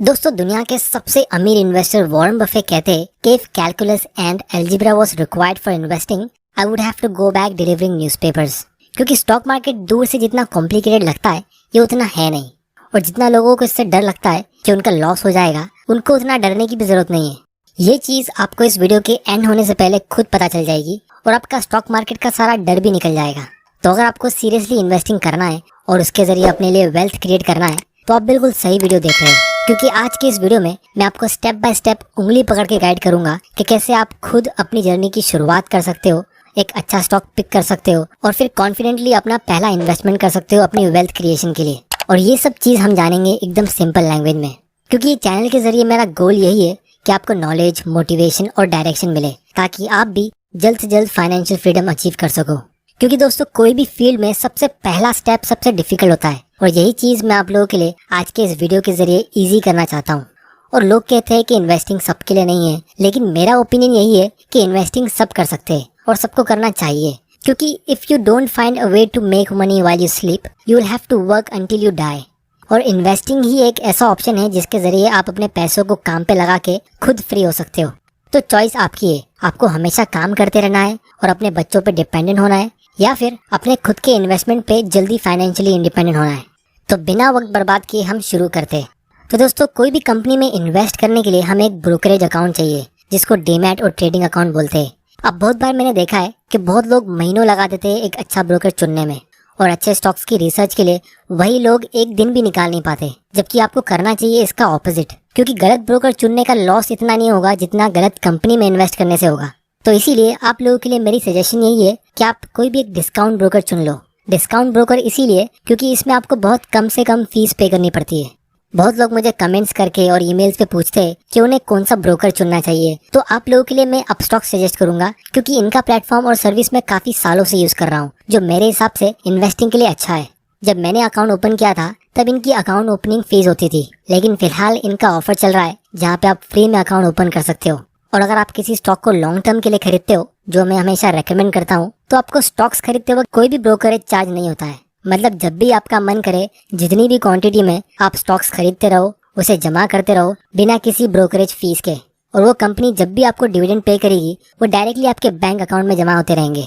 दोस्तों, दुनिया के सबसे अमीर इन्वेस्टर वॉरेन बफे कहते हैं कि if calculus and algebra was required for investing, I would have to go back delivering newspapers. क्योंकि स्टॉक मार्केट दूर से जितना कॉम्प्लिकेटेड लगता है, ये उतना है नहीं। और जितना लोगों को इससे डर लगता है कि उनका लॉस हो जाएगा, उनको उतना डरने की भी जरूरत नहीं है। ये चीज़ आपको इस वीडियो के एंड होने से पहले खुद पता चल जाएगी और आपका स्टॉक मार्केट का सारा डर भी निकल जाएगा। तो अगर आपको सीरियसली इन्वेस्टिंग करना है और उसके जरिए अपने लिए वेल्थ क्रिएट करना है, तो आप बिल्कुल सही वीडियो देख रहे हैं। क्योंकि आज के इस वीडियो में मैं आपको स्टेप बाय स्टेप उंगली पकड़ के गाइड करूंगा कि कैसे आप खुद अपनी जर्नी की शुरुआत कर सकते हो, एक अच्छा स्टॉक पिक कर सकते हो और फिर कॉन्फिडेंटली अपना पहला इन्वेस्टमेंट कर सकते हो अपनी वेल्थ क्रिएशन के लिए। और ये सब चीज़ हम जानेंगे एकदम सिंपल लैंग्वेज में, क्योंकि ये चैनल के जरिए मेरा गोल यही है कि आपको नॉलेज, मोटिवेशन और डायरेक्शन मिले, ताकि आप भी जल्द से जल्द फाइनेंशियल फ्रीडम अचीव कर सको। क्योंकि दोस्तों, कोई भी फील्ड में सबसे पहला स्टेप सबसे डिफिकल्ट होता है और यही चीज़ मैं आप लोगों के लिए आज के इस वीडियो के जरिए इजी करना चाहता हूँ। और लोग कहते हैं कि इन्वेस्टिंग सबके लिए नहीं है, लेकिन मेरा ओपिनियन यही है कि इन्वेस्टिंग सब कर सकते हैं और सबको करना चाहिए। क्योंकि if you don't find a way to make money while you sleep, you will have to work until you die. और इन्वेस्टिंग ही एक ऐसा ऑप्शन है जिसके जरिए आप अपने पैसों को काम पे लगा के खुद फ्री हो सकते हो। तो चॉइस आपकी है, आपको हमेशा काम करते रहना है और अपने बच्चों पे डिपेंडेंट होना है, या फिर अपने खुद के इन्वेस्टमेंट पे जल्दी फाइनेंशियली इंडिपेंडेंट होना है। तो बिना वक्त बर्बाद किए हम शुरू करते हैं। तो दोस्तों, कोई भी कंपनी में इन्वेस्ट करने के लिए हमें एक ब्रोकरेज अकाउंट चाहिए, जिसको डीमैट और ट्रेडिंग अकाउंट बोलते हैं। अब बहुत बार मैंने देखा है कि बहुत लोग महीनों लगा देते हैं एक अच्छा ब्रोकर चुनने में, और अच्छे स्टॉक्स की रिसर्च के लिए वही लोग एक दिन भी निकाल नहीं पाते। जबकि आपको करना चाहिए इसका ऑपोजिट, क्योंकि गलत ब्रोकर चुनने का लॉस इतना नहीं होगा जितना गलत कंपनी में इन्वेस्ट करने से होगा। तो इसीलिए आप लोगों के लिए मेरी सजेशन यही है कि आप कोई भी एक डिस्काउंट ब्रोकर चुन लो। डिस्काउंट ब्रोकर इसीलिए क्योंकि इसमें आपको बहुत कम से कम फीस पे करनी पड़ती है। बहुत लोग मुझे कमेंट्स करके और ईमेल्स पे पूछते हैं कि उन्हें कौन सा ब्रोकर चुनना चाहिए। तो आप लोगों के लिए मैं अपस्टॉक सजेस्ट करूंगा, क्योंकि इनका प्लेटफॉर्म और सर्विस मैं काफी सालों से यूज कर रहा हूँ, जो मेरे हिसाब से इन्वेस्टिंग के लिए अच्छा है। जब मैंने अकाउंट ओपन किया था तब इनकी अकाउंट ओपनिंग फीस होती थी, लेकिन फिलहाल इनका ऑफर चल रहा है जहाँ पे आप फ्री में अकाउंट ओपन कर सकते हो। और अगर आप किसी स्टॉक को लॉन्ग टर्म के लिए खरीदते हो, जो मैं हमेशा रेकमेंड करता हूँ, तो आपको स्टॉक्स खरीदते वक्त कोई भी ब्रोकरेज चार्ज नहीं होता है। मतलब जब भी आपका मन करे, जितनी भी क्वांटिटी में आप स्टॉक्स खरीदते रहो, उसे जमा करते रहो बिना किसी ब्रोकरेज फीस के। और वो कंपनी जब भी आपको डिविडेंड पे करेगी, वो डायरेक्टली आपके बैंक अकाउंट में जमा होते रहेंगे।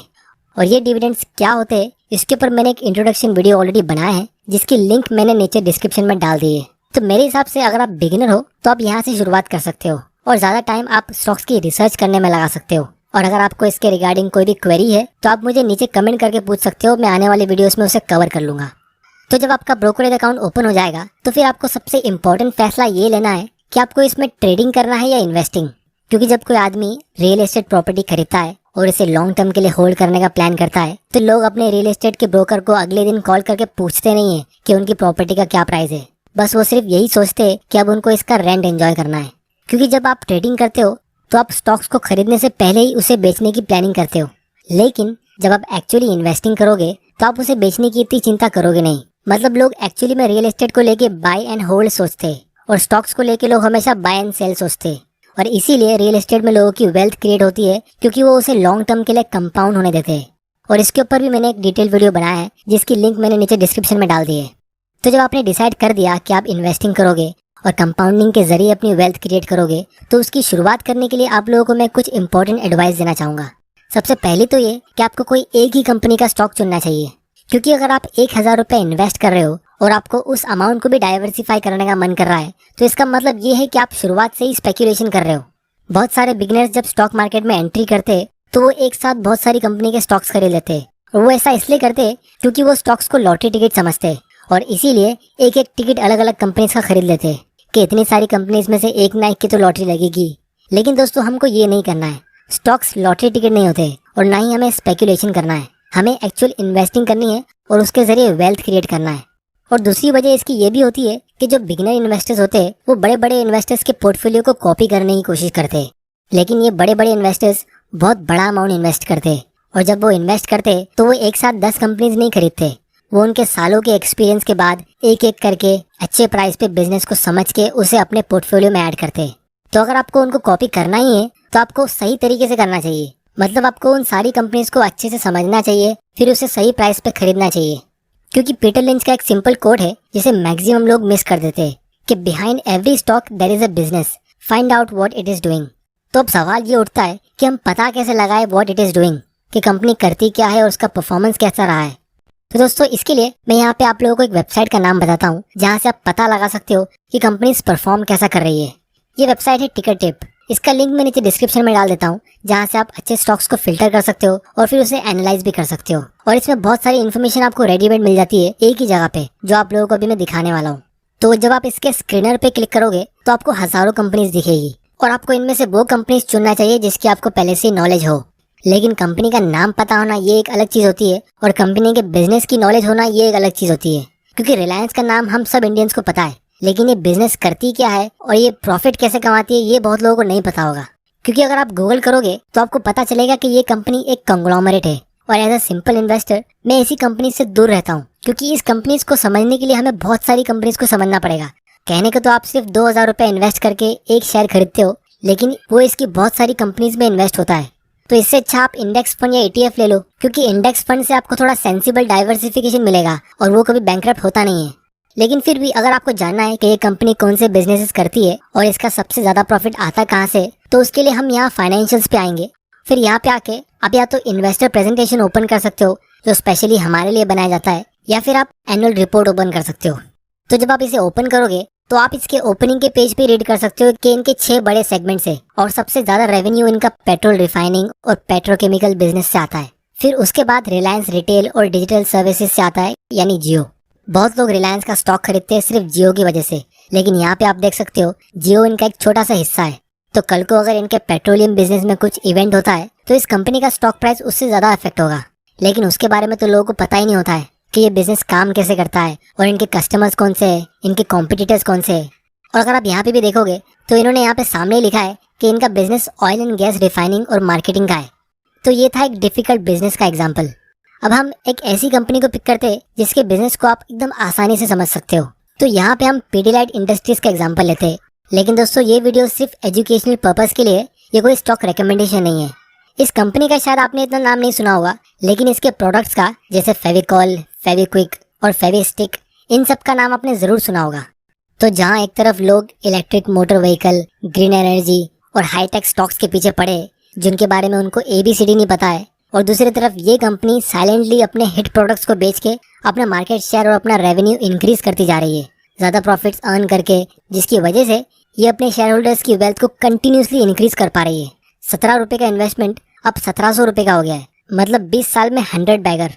और ये डिविडेंड्स क्या होते हैं, इसके ऊपर मैंने एक इंट्रोडक्शन वीडियो ऑलरेडी बनाया है, जिसकी लिंक मैंने नीचे डिस्क्रिप्शन में डाल दी है। तो मेरे हिसाब से अगर आप बिगिनर हो तो आप यहाँ से शुरुआत कर सकते हो और ज़्यादा टाइम आप स्टॉक्स की रिसर्च करने में लगा सकते हो। और अगर आपको इसके रिगार्डिंग कोई भी क्वेरी है तो आप मुझे नीचे कमेंट करके पूछ सकते हो, मैं आने वाले वीडियोस में उसे कवर कर लूँगा। तो जब आपका ब्रोकरेज अकाउंट ओपन हो जाएगा, तो फिर आपको सबसे इम्पोर्टेंट फैसला ये लेना है कि आपको इसमें ट्रेडिंग करना है या इन्वेस्टिंग। क्योंकि जब कोई आदमी रियल एस्टेट प्रॉपर्टी खरीदता है और इसे लॉन्ग टर्म के लिए होल्ड करने का प्लान करता है, तो लोग अपने रियल एस्टेट के ब्रोकर को अगले दिन कॉल करके पूछते नहीं है कि उनकी प्रॉपर्टी का क्या प्राइस है। बस वो सिर्फ यही सोचते हैं कि अब उनको इसका रेंट एंजॉय करना है। क्योंकि जब आप ट्रेडिंग करते हो तो आप स्टॉक्स को खरीदने से पहले ही उसे बेचने की प्लानिंग करते हो, लेकिन जब आप एक्चुअली इन्वेस्टिंग करोगे तो आप उसे बेचने की इतनी चिंता करोगे नहीं। मतलब लोग एक्चुअली में रियल एस्टेट को लेके बाय एंड होल्ड सोचते हैं, और स्टॉक्स को लेके लोग हमेशा बाय एंड सेल सोचते हैं। और इसीलिए रियल एस्टेट में लोगों की वेल्थ क्रिएट होती है, क्योंकि वो उसे लॉन्ग टर्म के लिए कंपाउंड होने देते हैं। और इसके ऊपर भी मैंने एक डिटेल वीडियो बनाया है, जिसकी लिंक मैंने नीचे डिस्क्रिप्शन में डाल दी है। तो जब आपने डिसाइड कर दिया कि आप इन्वेस्टिंग करोगे और कंपाउंडिंग के जरिए अपनी वेल्थ क्रिएट करोगे, तो उसकी शुरुआत करने के लिए आप लोगों को मैं कुछ इंपॉर्टेंट एडवाइस देना चाहूँगा। सबसे पहले तो ये कि आपको कोई एक ही कंपनी का स्टॉक चुनना चाहिए। क्योंकि अगर आप 1000 रुपये इन्वेस्ट कर रहे हो और आपको उस अमाउंट को भी डाइवर्सिफाई करने का मन कर रहा है, तो इसका मतलब ये है कि आप शुरुआत से ही स्पेकुलेशन कर रहे हो। बहुत सारे बिगिनर्स जब स्टॉक मार्केट में एंट्री करते तो वो एक साथ बहुत सारी कंपनी के स्टॉक्स खरीद लेते, और वो ऐसा इसलिए करते क्योंकि वो स्टॉक्स को लॉटरी टिकट समझते, और इसीलिए एक एक टिकट अलग अलग कंपनीज का खरीद लेते कि इतनी सारी कंपनीज में से एक ना एक की तो लॉटरी लगेगी। लेकिन दोस्तों, हमको ये नहीं करना है। स्टॉक्स लॉटरी टिकट नहीं होते और ना ही हमें स्पेकुलेशन करना है। हमें एक्चुअल इन्वेस्टिंग करनी है और उसके जरिए वेल्थ क्रिएट करना है। और दूसरी वजह इसकी ये भी होती है कि जो बिगिनर इन्वेस्टर्स होते हैं, वो बड़े बड़े इन्वेस्टर्स के पोर्टफोलियो को कॉपी करने की कोशिश करते हैं। लेकिन ये बड़े बड़े इन्वेस्टर्स बहुत बड़ा अमाउंट इन्वेस्ट करते हैं, और जब वो इन्वेस्ट करते तो वो एक साथ 10 कंपनीज नहीं खरीदते। वो उनके सालों के एक्सपीरियंस के बाद एक एक करके अच्छे प्राइस पे बिजनेस को समझ के उसे अपने पोर्टफोलियो में ऐड करते हैं। तो अगर आपको उनको कॉपी करना ही है तो आपको सही तरीके से करना चाहिए। मतलब आपको उन सारी कंपनीज को अच्छे से समझना चाहिए, फिर उसे सही प्राइस पे खरीदना चाहिए। क्योंकि पीटर लिंच का एक सिंपल कोड है जिसे मैक्सिमम लोग मिस कर देते हैं, कि behind every stock there is a business, find out what it is doing. तो अब सवाल ये उठता है कि हम पता कैसे लगाए व्हाट इट इज डूइंग, कि कंपनी करती क्या है और उसका परफॉर्मेंस कैसा रहा है। तो दोस्तों इसके लिए मैं यहाँ पे आप लोगों को एक वेबसाइट का नाम बताता हूँ जहाँ से आप पता लगा सकते हो कि कंपनी परफॉर्म कैसा कर रही है। ये वेबसाइट है टिकर टिप। इसका लिंक मैं नीचे डिस्क्रिप्शन में डाल देता हूँ, जहाँ से आप अच्छे स्टॉक्स को फिल्टर कर सकते हो और फिर उसे एनालाइज भी कर सकते हो। और इसमें बहुत सारी इन्फॉर्मेशन आपको रेडीमेड मिल जाती है एक ही जगह पे, जो आप लोगों को अभी मैं दिखाने वाला हूँ। तो जब आप इसके स्क्रीनर पे क्लिक करोगे तो आपको हजारों कंपनीज दिखेगी और आपको इनमें से वो कंपनीज चुनना चाहिए जिसकी आपको पहले से नॉलेज हो। लेकिन कंपनी का नाम पता होना ये एक अलग चीज होती है और कंपनी के बिजनेस की नॉलेज होना ये एक अलग चीज होती है। क्योंकि रिलायंस का नाम हम सब इंडियंस को पता है, लेकिन ये बिजनेस करती क्या है और ये प्रॉफिट कैसे कमाती है ये बहुत लोगों को नहीं पता होगा। क्योंकि अगर आप गूगल करोगे तो आपको पता चलेगा कि ये कंपनी एक कंग्लोमरेट है और एज अ सिंपल इन्वेस्टर मैं ऐसी कंपनी से दूर रहता हूँ, क्योंकि इस कंपनीज को समझने के लिए हमें बहुत सारी कंपनीज को समझना पड़ेगा। कहने को तो आप सिर्फ 2000 रुपए इन्वेस्ट करके एक शेयर खरीदते हो, लेकिन वो इसकी बहुत सारी कंपनीज में इन्वेस्ट होता है। तो इससे अच्छा आप इंडेक्स फंड या ETF ले लो, क्योंकि इंडेक्स फंड से आपको थोड़ा सेंसिबल डाइवर्सिफिकेशन मिलेगा और वो कभी बैंकरप्ट होता नहीं है। लेकिन फिर भी अगर आपको जानना है कि ये कंपनी कौन से बिजनेसेस करती है और इसका सबसे ज्यादा प्रॉफिट आता कहाँ से, तो उसके लिए हम यहाँ फाइनेंशियल्स पे आएंगे। फिर यहाँ पे आके आप या तो इन्वेस्टर प्रेजेंटेशन ओपन कर सकते हो जो स्पेशली हमारे लिए बनाया जाता है, या फिर आप एनुअल रिपोर्ट ओपन कर सकते हो। तो जब आप इसे ओपन करोगे तो आप इसके ओपनिंग के पेज पे रीड कर सकते हो कि इनके 6 बड़े सेगमेंट्स है और सबसे ज्यादा रेवेन्यू इनका पेट्रोल रिफाइनिंग और पेट्रोकेमिकल बिजनेस से आता है। फिर उसके बाद रिलायंस रिटेल और डिजिटल सर्विसेज से आता है, यानी जियो। बहुत लोग रिलायंस का स्टॉक खरीदते हैं सिर्फ जियो की वजह से, लेकिन यहाँ पे आप देख सकते हो जियो इनका एक छोटा सा हिस्सा है। तो कल को अगर इनके पेट्रोलियम बिजनेस में कुछ इवेंट होता है तो इस कंपनी का स्टॉक प्राइस उससे ज्यादा इफेक्ट होगा। लेकिन उसके बारे में तो लोगों को पता ही नहीं होता है कि ये बिजनेस काम कैसे करता है और इनके कस्टमर्स कौन से हैं, इनके कॉम्पिटिटर्स कौन से हैं। और अगर आप यहाँ पे भी देखोगे तो इन्होंने यहाँ पे सामने लिखा है कि इनका business oil and gas refining और मार्केटिंग का है। तो ये था एक डिफिकल्ट बिजनेस का एग्जाम्पल। अब हम एक ऐसी कंपनी को पिक करते हैं जिसके बिजनेस को आप एकदम आसानी से समझ सकते हो। तो यहाँ पे हम पीडीलाइट इंडस्ट्रीज का एग्जाम्पल लेते हैं। लेकिन दोस्तों ये वीडियो सिर्फ एजुकेशनल पर्पज के लिए, ये कोई स्टॉक रिकमेंडेशन नहीं है। इस कंपनी का शायद आपने इतना नाम नहीं सुना होगा, लेकिन इसके प्रोडक्ट्स का जैसे फेविकॉल, फेविक्विक और फेविस्टिक, इन सब का नाम आपने जरूर सुना होगा। तो जहाँ एक तरफ लोग electric motor vehicle, green energy और हाईटेक स्टॉक्स के पीछे पड़े जिनके बारे में उनको ABCD नहीं पता है, और दूसरी तरफ ये कंपनी साइलेंटली अपने हिट प्रोडक्ट्स को बेच के अपना मार्केट शेयर और अपना रेवेन्यू इंक्रीज करती जा रही है, ज्यादा प्रॉफिट्स अर्न करके, जिसकी वजह से ये अपने शेयर होल्डर्स की वेल्थ को कंटिन्यूसली इंक्रीज कर पा रही है। 17 रुपए का इन्वेस्टमेंट अब 1700 रुपए का हो गया है, मतलब 20 साल में 100 बैगर।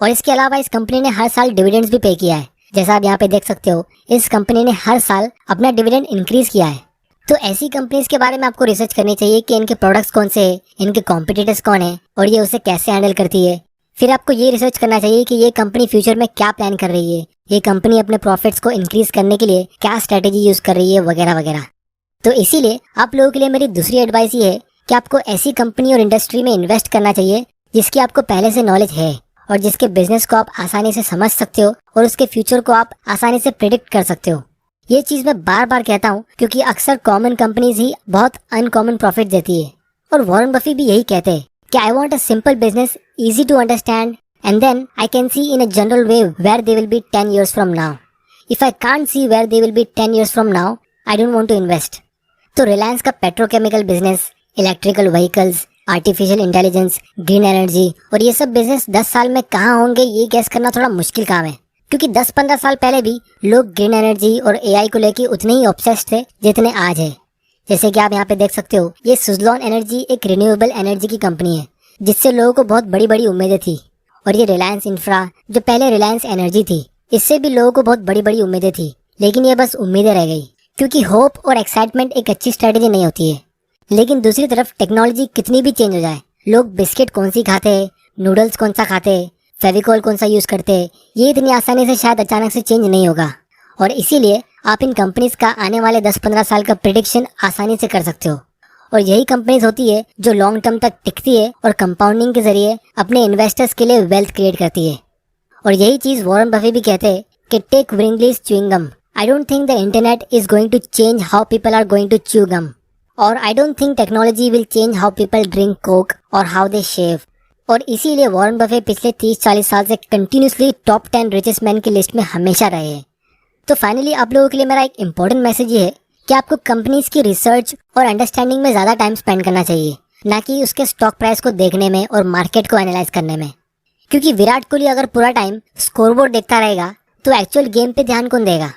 और इसके अलावा इस कंपनी ने हर साल डिविडेंड्स भी पे किया है। जैसा आप यहाँ पे देख सकते हो, इस कंपनी ने हर साल अपना डिविडेंड इंक्रीज किया है। तो ऐसी कंपनीज के बारे में आपको रिसर्च करनी चाहिए कि इनके प्रोडक्ट्स कौन से हैं, इनके कॉम्पिटिटर्स कौन है और ये उसे कैसे हैंडल करती है। फिर आपको ये रिसर्च करना चाहिए कि ये कंपनी फ्यूचर में क्या प्लान कर रही है, ये कंपनी अपने प्रॉफिट्स को इंक्रीज करने के लिए क्या स्ट्रेटेजी यूज कर रही है, वगैरह वगैरह। तो इसीलिए आप लोगों के लिए मेरी दूसरी एडवाइस ये है कि आपको ऐसी कंपनी और इंडस्ट्री में इन्वेस्ट करना चाहिए जिसकी आपको पहले से नॉलेज है और जिसके बिजनेस को आप आसानी से समझ सकते हो और उसके फ्यूचर को आप आसानी से प्रिडिक्ट कर सकते हो। ये चीज मैं बार बार कहता हूँ क्योंकि अक्सर कॉमन कंपनीज ही बहुत अनकॉमन प्रॉफिट देती है। और वॉरेन बफे भी यही कहते हैं कि I want a simple business, easy to understand, and then I can see in a general way where they will be 10 years from now. If I can't see where they will be 10 years from now, I don't want to invest. तो रिलायंस का petrochemical business, electrical vehicles, artificial intelligence, green energy और ये सब business 10 साल में कहाँ होंगे ये गैस करना थोड़ा मुश्किल काम है। क्योंकि 10-15 साल पहले भी लोग ग्रीन एनर्जी और AI को लेके उतने ही ऑब्सेस्ड थे जितने आज है। जैसे कि आप यहाँ पे देख सकते हो, ये सुजलॉन एनर्जी एक रिन्यूएबल एनर्जी की कंपनी है जिससे लोगों को बहुत बड़ी बड़ी उम्मीदें थी। और ये रिलायंस इंफ्रा जो पहले रिलायंस एनर्जी थी, इससे भी लोगों को बहुत बड़ी बड़ी उम्मीदें थी, लेकिन ये बस उम्मीदें रह गई। क्योंकि होप और एक्साइटमेंट एक अच्छी स्ट्रेटेजी नहीं होती है। लेकिन दूसरी तरफ टेक्नोलॉजी कितनी भी चेंज हो जाए, लोग बिस्किट कौन सी खाते हैं, नूडल्स कौन सा खाते हैं, फेविकॉल कौन सा यूज करते हैं, ये इतनी आसानी से शायद अचानक से चेंज नहीं होगा। और इसीलिए आप इन कंपनीज का आने वाले 10-15 साल का प्रिडिक्शन आसानी से कर सकते हो। और यही कंपनीज होती है जो लॉन्ग टर्म तक टिकती है और कंपाउंडिंग के जरिए अपने इन्वेस्टर्स के लिए वेल्थ क्रिएट करती है। और यही चीज वॉरेन बफे भी कहते हैं कि take Wrigley's chewing gum, I don't think the internet is going to change how people are going to chew gum. Or I don't think technology will change how people drink coke or how they shave. और इसीलिए Warren Buffett पिछले 30-40 साल से continuously top 10 richest man की list में हमेशा रहे हैं। तो फाइनली आप लोगों के लिए मेरा एक इम्पोर्टेंट मैसेज ये है कि आपको कंपनीज की रिसर्च और अंडरस्टैंडिंग में ज़्यादा टाइम स्पेंड करना चाहिए, ना कि उसके स्टॉक प्राइस को देखने में और मार्केट को एनालाइज करने में। क्योंकि विराट कोहली अगर पूरा टाइम स्कोरबोर्ड देखता रहेगा तो एक्चुअल गेम पे ध्यान कौन देगा।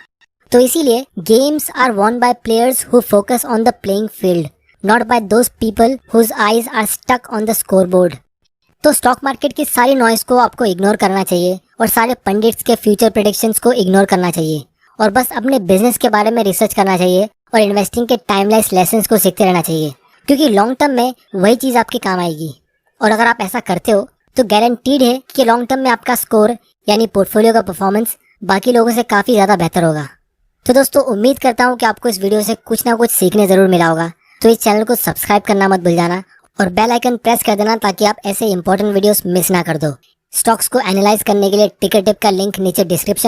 तो इसीलिए games are won by players who focus on the playing field, not by those people whose eyes are stuck on the scoreboard. तो स्टॉक मार्केट की सारी नॉइस को आपको इग्नोर करना चाहिए और सारे पंडित्स के फ्यूचर प्रेडिक्शंस को इग्नोर करना चाहिए और बस अपने बिजनेस के बारे में रिसर्च करना चाहिए और इन्वेस्टिंग के टाइमलेस लेसन्स को सीखते रहना चाहिए, क्योंकि लॉन्ग टर्म में वही चीज़ आपके काम आएगी। और अगर आप ऐसा करते हो तो गारंटीड है कि लॉन्ग टर्म में आपका स्कोर यानी पोर्टफोलियो का परफॉर्मेंस बाकी लोगों से काफ़ी ज़्यादा बेहतर होगा। तो दोस्तों, उम्मीद करता हूँ कि आपको इस वीडियो से कुछ ना कुछ सीखने ज़रूर मिला होगा। तो इस चैनल को सब्सक्राइब करना मत भूल जाना और बेल आइकन प्रेस कर देना ताकि आप ऐसे इंपॉर्टेंट वीडियोस मिस ना कर दो। स्टॉक्स को एनालाइज करने के लिए टिकर टिप का लिंक नीचे डिस्क्रिप्शन